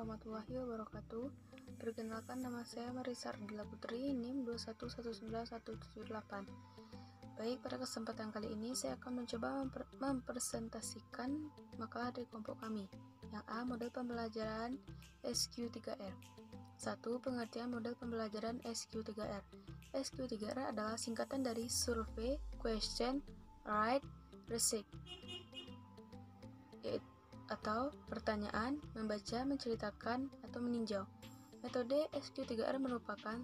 warahmatullahi wabarakatuh. Perkenalkan, nama saya Marisa Ardila Putri, NIM 2119178. Baik, pada kesempatan kali ini saya akan mencoba mempresentasikan makalah dari kelompok kami. Yang A, model pembelajaran SQ3R. 1. Pengertian model pembelajaran SQ3R. SQ3R adalah singkatan dari Survey, Question, Write, Research, atau pertanyaan, membaca, menceritakan, atau meninjau. Metode SQ3R merupakan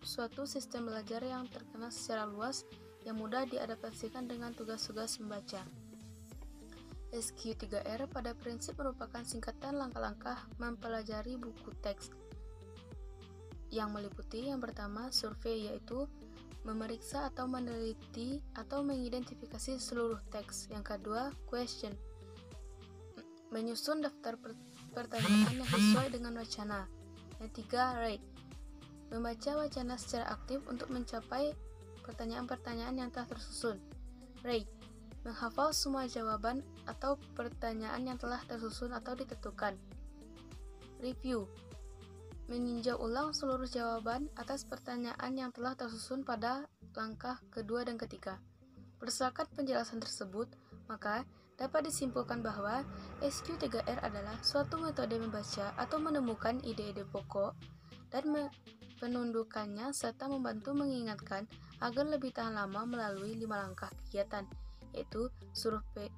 suatu sistem belajar yang terkenal secara luas yang mudah diadaptasikan dengan tugas-tugas membaca. SQ3R pada prinsip merupakan singkatan langkah-langkah mempelajari buku teks yang meliputi yang pertama, survei, yaitu memeriksa atau meneliti atau mengidentifikasi seluruh teks. Yang kedua, question, menyusun daftar pertanyaan yang sesuai dengan wacana. Yang tiga, write, membaca wacana secara aktif untuk mencapai pertanyaan-pertanyaan yang telah tersusun. Write, menghafal semua jawaban atau pertanyaan yang telah tersusun atau ditentukan. Review, meninjau ulang seluruh jawaban atas pertanyaan yang telah tersusun pada langkah kedua dan ketiga. Berdasarkan penjelasan tersebut, maka dapat disimpulkan bahwa SQ3R adalah suatu metode membaca atau menemukan ide-ide pokok dan penundukannya serta membantu mengingatkan agar lebih tahan lama melalui 5 langkah kegiatan, yaitu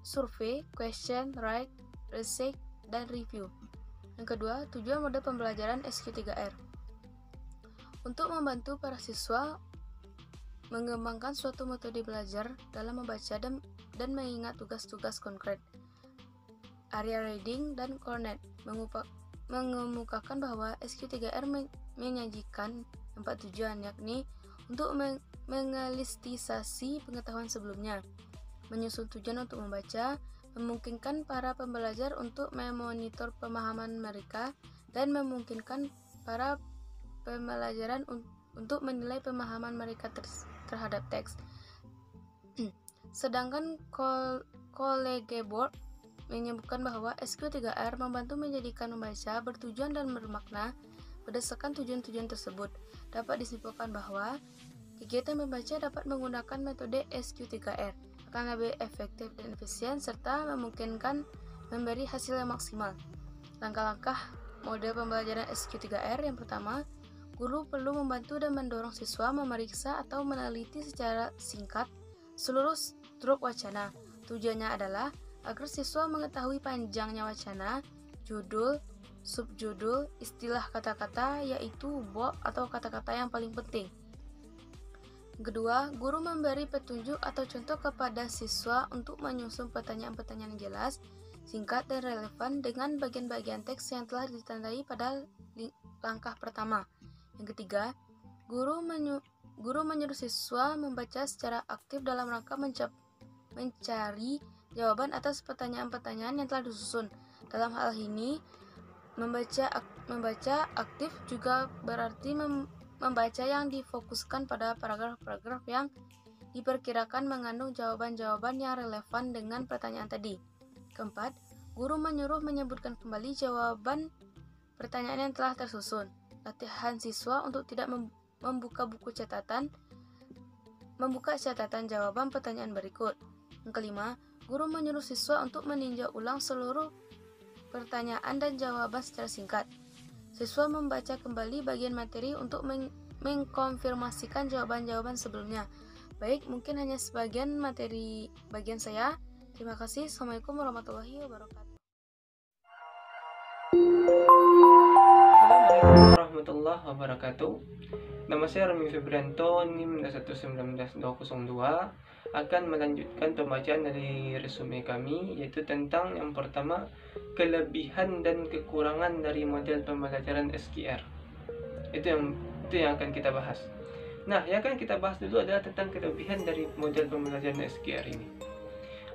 survei, question, write, research, dan review. Yang kedua, tujuan model pembelajaran SQ3R untuk membantu para siswa mengembangkan suatu metode belajar dalam membaca dan mengingat tugas-tugas konkret. Area reading dan coordinate mengemukakan bahwa SQ3R menyajikan 4 tujuan, yakni untuk mengelistisasi pengetahuan sebelumnya, menyusun tujuan untuk membaca, memungkinkan para pembelajar untuk memonitor pemahaman mereka, dan memungkinkan para pembelajaran untuk menilai pemahaman mereka terhadap teks. Sedangkan Collegeboard menyebutkan bahwa SQ3R membantu menjadikan membaca bertujuan dan bermakna. Berdasarkan tujuan-tujuan tersebut, dapat disimpulkan bahwa kegiatan membaca dapat menggunakan metode SQ3R akan lebih efektif dan efisien serta memungkinkan memberi hasil yang maksimal. Langkah-langkah model pembelajaran SQ3R: yang pertama, guru perlu membantu dan mendorong siswa memeriksa atau meneliti secara singkat seluruh struk wacana. Tujuannya adalah agar siswa mengetahui panjangnya wacana, judul, subjudul, istilah kata-kata, yaitu bulk atau kata-kata yang paling penting. Kedua, guru memberi petunjuk atau contoh kepada siswa untuk menyusun pertanyaan-pertanyaan jelas, singkat, dan relevan dengan bagian-bagian teks yang telah ditandai pada langkah pertama. Yang ketiga, guru menyuruh siswa membaca secara aktif dalam rangka mencari jawaban atas pertanyaan-pertanyaan yang telah disusun. Dalam hal ini, membaca aktif juga berarti membaca yang difokuskan pada paragraf-paragraf yang diperkirakan mengandung jawaban-jawaban yang relevan dengan pertanyaan tadi. Keempat, guru menyuruh menyebutkan kembali jawaban pertanyaan yang telah tersusun. Latihan siswa untuk tidak membuka catatan jawaban pertanyaan berikut. Yang kelima, guru menyuruh siswa untuk meninjau ulang seluruh pertanyaan dan jawaban secara singkat. Siswa membaca kembali bagian materi untuk mengkonfirmasikan jawaban-jawaban sebelumnya. Baik, mungkin hanya sebagian materi bagian saya. Terima kasih. Assalamualaikum warahmatullahi wabarakatuh. Assalamualaikum warahmatullahi wabarakatuh. Nama saya Rami Febrianto, NIM 1919202, akan melanjutkan pembacaan dari resume kami, yaitu tentang yang pertama, kelebihan dan kekurangan dari model pembelajaran SQR. Itu yang akan kita bahas. Nah, yang akan kita bahas dulu adalah tentang kelebihan dari model pembelajaran SQR ini.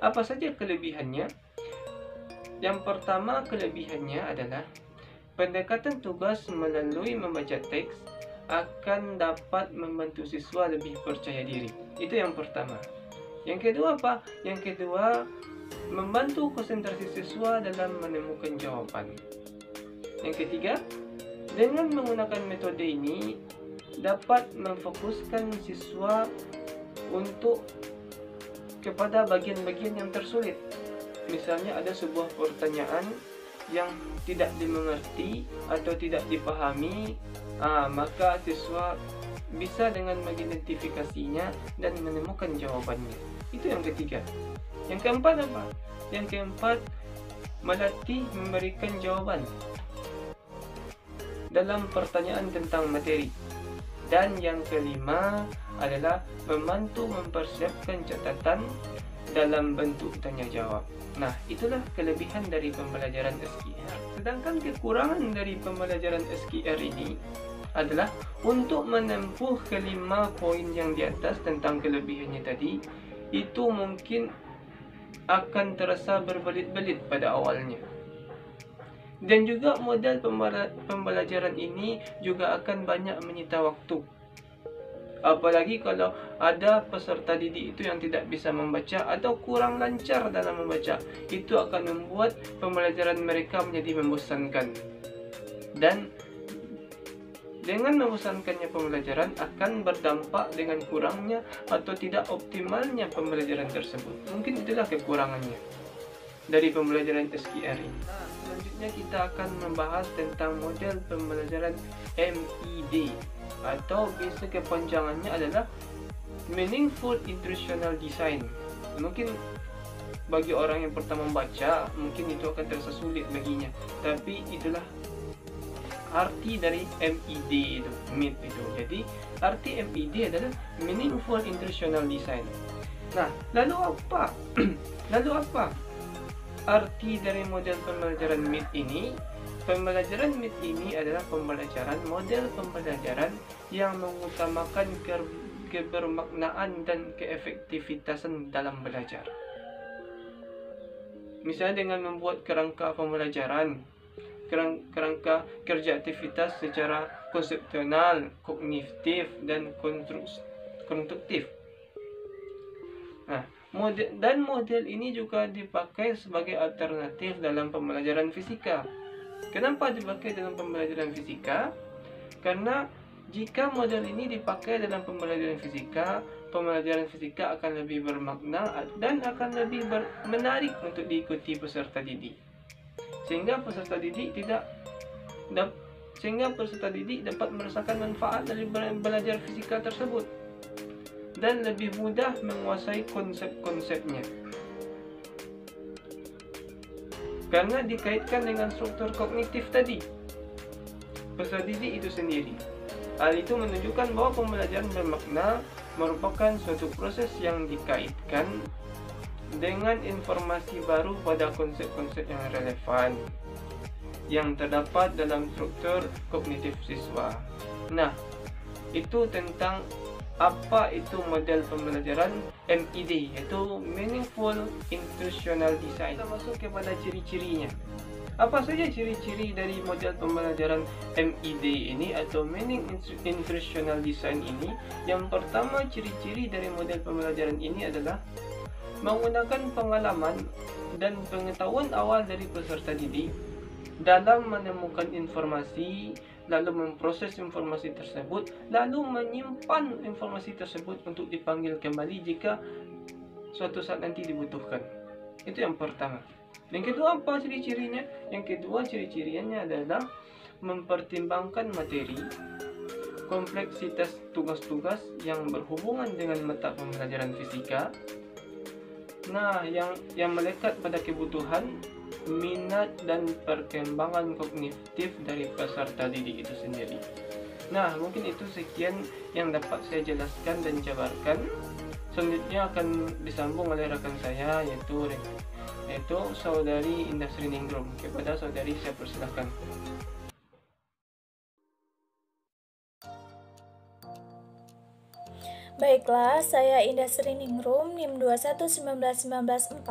Apa saja kelebihannya? Yang pertama, kelebihannya adalah pendekatan tugas melalui membaca teks akan dapat membantu siswa lebih percaya diri. Itu yang pertama. Yang kedua apa? Yang kedua, membantu konsentrasi siswa dalam menemukan jawaban. Yang ketiga, dengan menggunakan metode ini dapat memfokuskan siswa untuk kepada bagian-bagian yang tersulit. Misalnya ada sebuah pertanyaan yang tidak dimengerti atau tidak dipahami, maka siswa bisa dengan mengidentifikasinya dan menemukan jawabannya. Itu yang ketiga. Yang keempat apa? Yang keempat, melatih memberikan jawaban dalam pertanyaan tentang materi. Dan yang kelima adalah membantu mempersiapkan catatan dalam bentuk tanya jawab. Nah, itulah kelebihan dari pembelajaran SQR. Sedangkan kekurangan dari pembelajaran SQR ini adalah untuk menempuh kelima poin yang di atas tentang kelebihannya tadi, itu mungkin akan terasa berbelit-belit pada awalnya. Dan juga model pembelajaran ini juga akan banyak menyita waktu. Apalagi kalau ada peserta didik itu yang tidak bisa membaca atau kurang lancar dalam membaca, itu akan membuat pembelajaran mereka menjadi membosankan. Dan dengan membosankannya pembelajaran akan berdampak dengan kurangnya atau tidak optimalnya pembelajaran tersebut. Mungkin itulah kekurangannya dari pembelajaran SQR ini. Nah, selanjutnya kita akan membahas tentang model pembelajaran MED, atau biasa kepanjangannya adalah Meaningful Instructional Design. Mungkin bagi orang yang pertama membaca, mungkin itu akan terasa sulit baginya, tapi itulah arti dari MED itu, MED itu. Jadi arti MED adalah Meaningful Instructional Design. Nah, lalu apa? Lalu apa arti dari model pembelajaran MED ini? Pembelajaran MED ini adalah model pembelajaran yang mengutamakan kebermaknaan dan keefektivitasan dalam belajar. Misalnya dengan membuat kerangka pembelajaran, kerangka kerja aktivitas secara konsepsional, kognitif, dan konstruktif. Nah, model ini juga dipakai sebagai alternatif dalam pembelajaran fisika. Kenapa dipakai dalam pembelajaran fisika? Karena jika model ini dipakai dalam pembelajaran fisika akan lebih bermakna dan akan lebih menarik untuk diikuti peserta didik. Sehingga peserta didik dapat merasakan manfaat dari belajar fisika tersebut dan lebih mudah menguasai konsep-konsepnya. Karena dikaitkan dengan struktur kognitif tadi, peserta didik itu sendiri. Hal itu menunjukkan bahwa pembelajaran bermakna merupakan suatu proses yang dikaitkan dengan informasi baru pada konsep-konsep yang relevan yang terdapat dalam struktur kognitif siswa. Nah, itu tentang apa itu model pembelajaran MED, yaitu Meaningful Instructional Design. Kita masuk kepada ciri-cirinya. Apa saja ciri-ciri dari model pembelajaran MED ini atau Meaning Instructional Design ini? Yang pertama, ciri-ciri dari model pembelajaran ini adalah menggunakan pengalaman dan pengetahuan awal dari peserta didik dalam menemukan informasi, lalu memproses informasi tersebut, lalu menyimpan informasi tersebut untuk dipanggil kembali jika suatu saat nanti dibutuhkan. Itu yang pertama. Yang kedua, apa ciri-cirinya? Yang kedua, ciri-cirinya adalah mempertimbangkan materi, kompleksitas tugas-tugas yang berhubungan dengan mata pembelajaran fisika. Nah, yang melekat pada kebutuhan, minat, dan perkembangan kognitif dari peserta didik itu sendiri. Nah, mungkin itu sekian yang dapat saya jelaskan dan jabarkan. Selanjutnya akan disambung oleh rekan saya, yaitu saudari Industri Ningrum. Kepada saudari saya persilahkan. Baiklah, saya Indah Sri Ningrum, NIM 2119194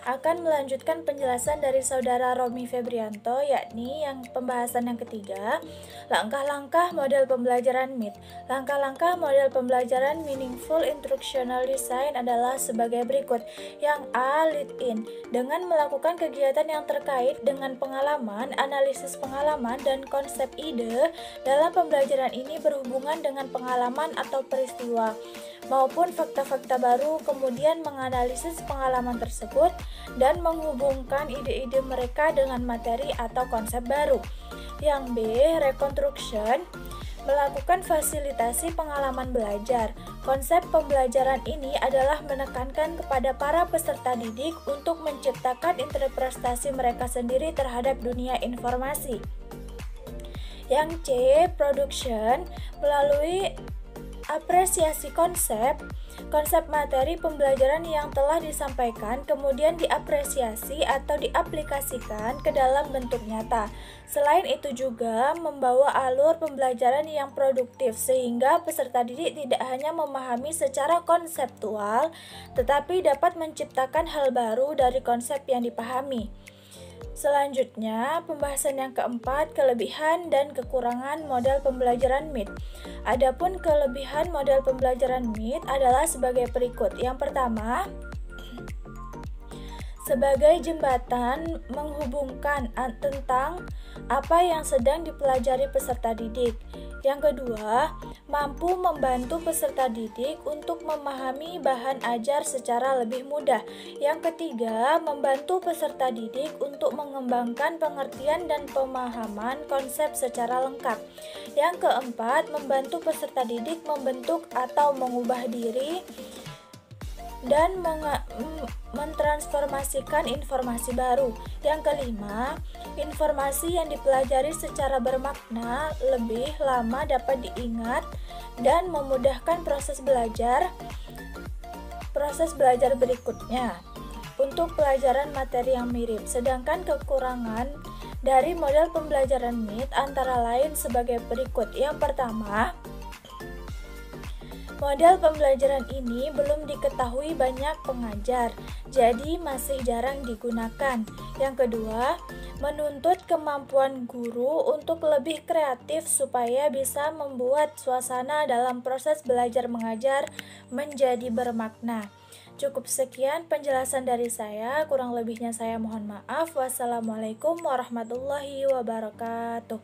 akan melanjutkan penjelasan dari saudara Romi Febrianto, yakni yang pembahasan yang ketiga, langkah-langkah model pembelajaran MIT. Langkah-langkah model pembelajaran Meaningful Instructional Design adalah sebagai berikut. Yang A, lead in, dengan melakukan kegiatan yang terkait dengan pengalaman, analisis pengalaman, dan konsep ide dalam pembelajaran ini berhubungan dengan pengalaman atau peristiwa maupun fakta-fakta baru, kemudian menganalisis pengalaman tersebut dan menghubungkan ide-ide mereka dengan materi atau konsep baru. Yang B, reconstruction, melakukan fasilitasi pengalaman belajar. Konsep pembelajaran ini adalah menekankan kepada para peserta didik untuk menciptakan interpretasi mereka sendiri terhadap dunia informasi. Yang C, production, melalui apresiasi konsep materi pembelajaran yang telah disampaikan kemudian diapresiasi atau diaplikasikan ke dalam bentuk nyata. Selain itu juga membawa alur pembelajaran yang produktif sehingga peserta didik tidak hanya memahami secara konseptual tetapi dapat menciptakan hal baru dari konsep yang dipahami. Selanjutnya, pembahasan yang keempat, kelebihan dan kekurangan model pembelajaran MIT. Adapun kelebihan model pembelajaran MIT adalah sebagai berikut. Yang pertama, sebagai jembatan menghubungkan tentang apa yang sedang dipelajari peserta didik. Yang kedua, mampu membantu peserta didik untuk memahami bahan ajar secara lebih mudah. Yang ketiga, membantu peserta didik untuk mengembangkan pengertian dan pemahaman konsep secara lengkap. Yang keempat, membantu peserta didik membentuk atau mengubah diri dan mentransformasikan informasi baru. Yang kelima, informasi yang dipelajari secara bermakna lebih lama dapat diingat dan memudahkan proses belajar berikutnya untuk pelajaran materi yang mirip. Sedangkan kekurangan dari model pembelajaran MIT antara lain sebagai berikut. Yang pertama, model pembelajaran ini belum diketahui banyak pengajar, jadi masih jarang digunakan. Yang kedua, menuntut kemampuan guru untuk lebih kreatif supaya bisa membuat suasana dalam proses belajar mengajar menjadi bermakna. Cukup sekian penjelasan dari saya, kurang lebihnya saya mohon maaf. Wassalamualaikum warahmatullahi wabarakatuh.